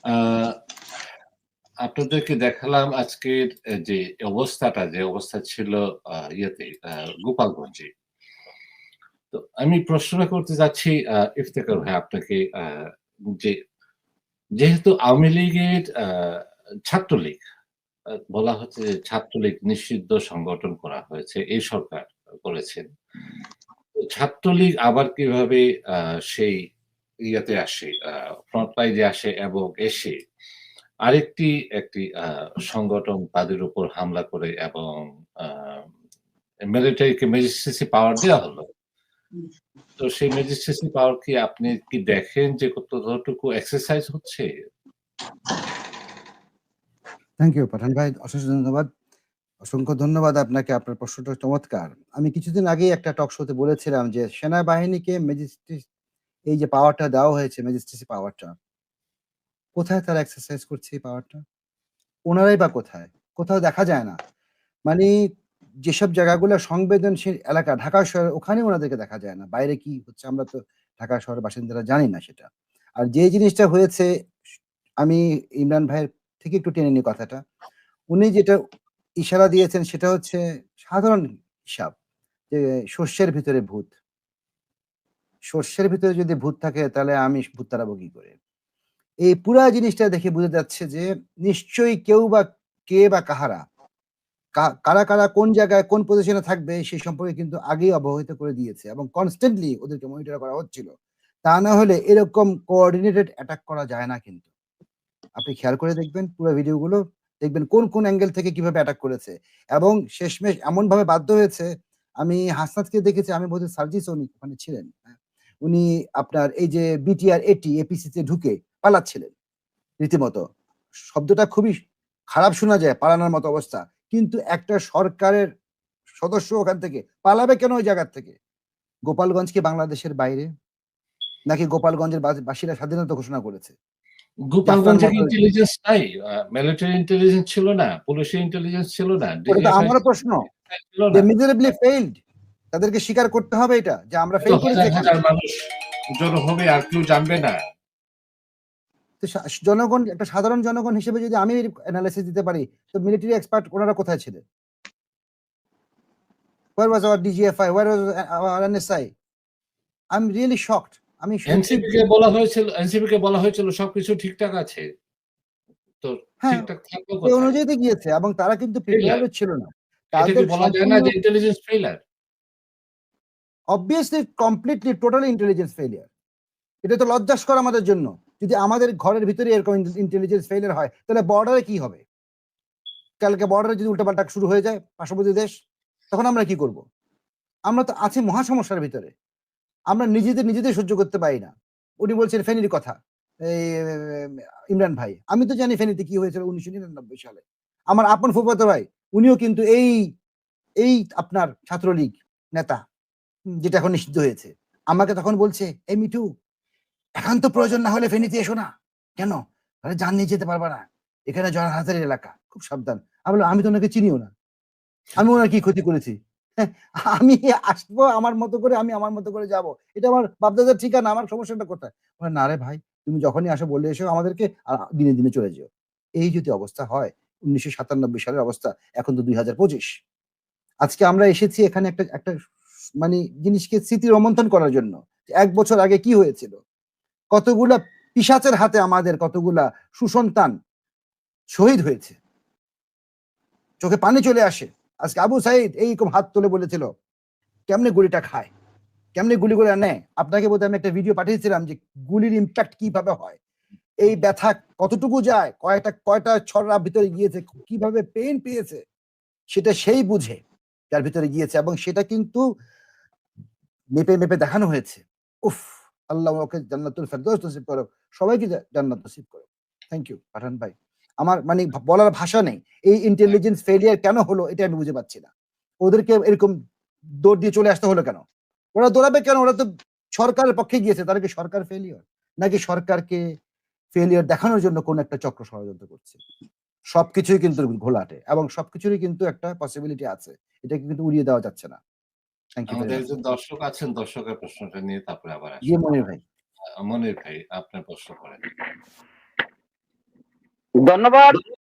আহ আপনাদেরকে দেখালাম আজকের যে যে অবস্থা ছিল ইয়েতে গোপালগঞ্জে। তো আমি প্রশ্নটা করতে যাচ্ছি ইফতেখার ভাই আপনাকে যে যেহেতু আওয়ামী লীগের ছাত্রলীগ বলা হচ্ছে যে ছাত্রলীগ নিষিদ্ধ সংগঠন করা হয়েছে, এই সরকার করেছেন। তো ছাত্রলীগ আবার কিভাবে সেই ইয়াতে আসে, ফ্রন্ট লাইনে আসে এবং এসে একটি সংগঠন তাদের উপর হামলা করে এবং আ মিলিটারিকে ম্যাজিস্ট্রেসি পাওয়ার দেয়া হলো। তো সেই ম্যাজিস্ট্রেসি পাওয়ার কি আপনি কি দেখেন যে কতটুকু এক্সারসাইজ হচ্ছে? থ্যাংক ইউ পাঠান ভাই। অশেষ ধন্যবাদ। অসংখ্য ধন্যবাদ আপনাকে। আপনার প্রশ্নটা চমৎকার। আমি কিছুদিন আগেই একটা টক শোতে বলেছিলাম যে সেনাবাহিনীকে এই যে পাওয়ারটা দেওয়া হয়েছে, ম্যাজিস্ট্রেসি পাওয়ারটা, কোথায় তারা এক্সারসাইজ করছে এই পাওয়ারটা? ওনারাই বা কোথায়? কোথাও দেখা যায় না। মানে যেসব জায়গাগুলো সংবেদনশীল এলাকা, ঢাকা শহরে ওখানে ওনাদেরকে দেখা যায় না। বাইরে কি হচ্ছে আমরা তো ঢাকা শহরের বাসিন্দারা জানি না সেটা। আর যে জিনিসটা হয়েছে, আমি ইমরান ভাইয়ের থেকে একটু টেনে নিই কথাটা। উনি যেটা ইশারা দিয়েছেন সেটা হচ্ছে সাধারণ হিসাব যে শস্যের ভিতরে ভূত। শস্যের ভিতরে যদি ভূত থাকে তাহলে আমি ভূত তাড়াবো কি করে? এই পুরা জিনিসটা দেখে বোঝা যাচ্ছে যে নিশ্চয়ই কেউ বা কে বা কাহারা কারা কোন জায়গায় কোন পজিশনে থাকবে সেই সম্পর্কে কিন্তু আগেই অবহিত করে দিয়েছে এবং কনস্ট্যান্টলি ওদেরকে মনিটর করা হচ্ছিল। তা না হলে এরকম কোঅর্ডিনেটেড অ্যাটাক করা যায় না কিন্তু। আপনি খেয়াল করে দেখবেন পুরো ভিডিওগুলো, দেখবেন কোন অ্যাঙ্গেল থেকে কিভাবে অ্যাটাক করেছে এবং শেষমেশ এমনভাবে বাধ্য হয়েছে। আমি হাসনাতকে দেখেছি, আমি বোধহয় সার্জিস উনি ওখানে ছিলেন। হ্যাঁ? উনি আপনার এই যে বিটিআর এপিসি তে ঢুকে পালাচ্ছিলেন রীতিমতো। শব্দটা খুবই খারাপ শোনা যায়, পালানোর মতো অবস্থা। কিন্তু একটা সরকারের সদস্য ওখান থেকে পালাবে কেন ওই জায়গার থেকে? গোপালগঞ্জ কি বাংলাদেশের বাইরে? নাকি গোপালগঞ্জের বাসীরা স্বাধীনতা ঘোষণা করেছে? জাফরান গোপালগঞ্জে কি মন্ডল ইন্টেলিজেন্স নাই? মিলিটারি ইন্টেলিজেন্স ছিল না? পুলিশের ইন্টেলিজেন্স ছিল না? ওটা তো ডিজিএফআই আমারও প্রশ্ন। ছিল they না? miserably failed। তাদেরকে স্বীকার করতে হবে এটা যে আমরা তো ফেল করেছি হাজার, এখানে। হাজার মানুষ জড়ো হবে আর কেউ জানবে না। তো জনগণ, একটা সাধারণ জনগণ হিসেবে যদি আমি এনালাইসিস দিতে পারি, তো মিলিটারি এক্সপার্ট ওনারা কোথায় ছিলেন? Where was our DGFI? Where was our NSI? I'm really shocked। আমি সত্যি এনসিপি কে বলা হয়েছিল সবকিছু ঠিকঠাক আছে। তো হ্যাঁ, ঠিকঠাক থাকলো এই কোথায়? অনুযায়ী তো গিয়েছে এবং তারা কিন্তু ফেইলিয়ার। প্রিপেয়ারও ছিল না। এটা কি তাদের বলা যায় না সম্পূর্ণ যে intelligence failure? obviously completely totally intelligence failure। এটা তো লজ্জাস্কর আমাদের জন্য। যদি আমাদের ঘরের ভিতরে এরকম ইন্টেলিজেন্স ফেইলিয়ার হয়, তাহলে বর্ডারে কি হবে? কালকে বর্ডারে যদি উল্টাপাল্টা শুরু হয়ে যায় পার্শ্ববর্তী দেশ, তখন আমরা কি করব? আমরা তো আছি মহা সমস্যার ভিতরে। আমরা নিজেদের সহ্য করতে পারি না। উনি বলছেন ফেনীর কথা। এই ইমরান ভাই। আমি তো জানি ফেনীতে কি হয়েছিল ১৯৯৯ সালে। আমার আপন ফুফাতো ভাই, উনিও কিন্তু এই আপনার ছাত্রলীগ নেতা, যেটা এখন নিষিদ্ধ হয়েছে। আমাকে তখন বলছে, "এই মিঠু, একান্ত প্রয়োজন না হলে ফেনীতে এসো না।" "কেন?" "আরে জান নিয়ে যেতে পারবা না। এখানে জনহাজারির এলাকা। খুব সাবধান।" আমি বললাম, "আমি তো ওনাকে চিনিও না। আমি ওনার কি ক্ষতি করেছি? হ্যাঁ, আমি আসবো আমার মতো করে, আমি আমার মতো করে যাবো। এটা আমার বাপ-দাদার ঠিকানা, আমার সমস্যাটা কোথায়?" বলে, "না রে ভাই, তুমি যখনই আসো বলে এসো আমাদেরকে, আর দিনে চলে যেও।" এই যদি অবস্থা হয়, ১৯৯৭ সালের অবস্থা, এখন তো ২০২৫। আজকে আমরা এসেছি এখানে একটা একটা মানে জিনিসকে স্মৃতি রোমন্থন করার জন্য। ১ বছর আগে কি হয়েছিল? কতগুলা পিশাচের হাতে আমাদের কতগুলা সুসন্তান শহীদ হয়েছে। চোখে পানি চলে আসে। আজকে আবু সাঈদ এইরকম হাত তুলে বলেছিল, কেমনে গুলিটা খায়? কেমনে গুলি করে নেয়? আপনাকে বোধহয় আমি একটা ভিডিও পাঠিয়েছিলাম যে গুলির ইমপ্যাক্ট কিভাবে হয়? এই ব্যথা কতটুকু যায়? কয়টা ছড়রা ভিতরে গিয়েছে? কিভাবে পেইন পেয়েছে? সেটা সেই বুঝে যার ভিতরে গিয়েছে এবং সেটা কিন্তু মেপে দেখানো হয়েছে। উফ! আল্লাহ ওকে জান্নাতুল ফেরদৌস নসিব করুক। সবাইকে জান্নাত নসিব করুক। থ্যাংক ইউ পাঠান ভাই। আমার মানে বলার ভাষা নেই। এই ইন্টেলিজেন্স ফেইলিয়ার কেন হলো এটা আমি বুঝে পাচ্ছি না। ওদেরকে এরকম দৌড় দিয়ে চলে আসতে হলো কেন? ওরা দৌড়াবে কেন? ওরা তো সরকারের পক্ষে গিয়েছে। তারা কি সরকার ফেইলিউর? নাকি সরকারকে ফেইলিউর দেখানোর জন্য কোন একটা চক্র ষড়যন্ত্র করছে? সবকিছুই কিন্তু ঘোলাটে এবং সবকিছুরই কিন্তু একটা পসিবিলিটি আছে। এটাকে কিন্তু উড়িয়ে দেওয়া যাচ্ছে না। থ্যাংক ইউ ভেরি আমাদের মাচ। একজন দর্শক আছেন, দর্শকের প্রশ্নটা নিয়ে তারপরে আবার জি, আসবো। মনির ভাই। মনির ভাই আপনার প্রশ্ন করেন। ধন্যবাদ।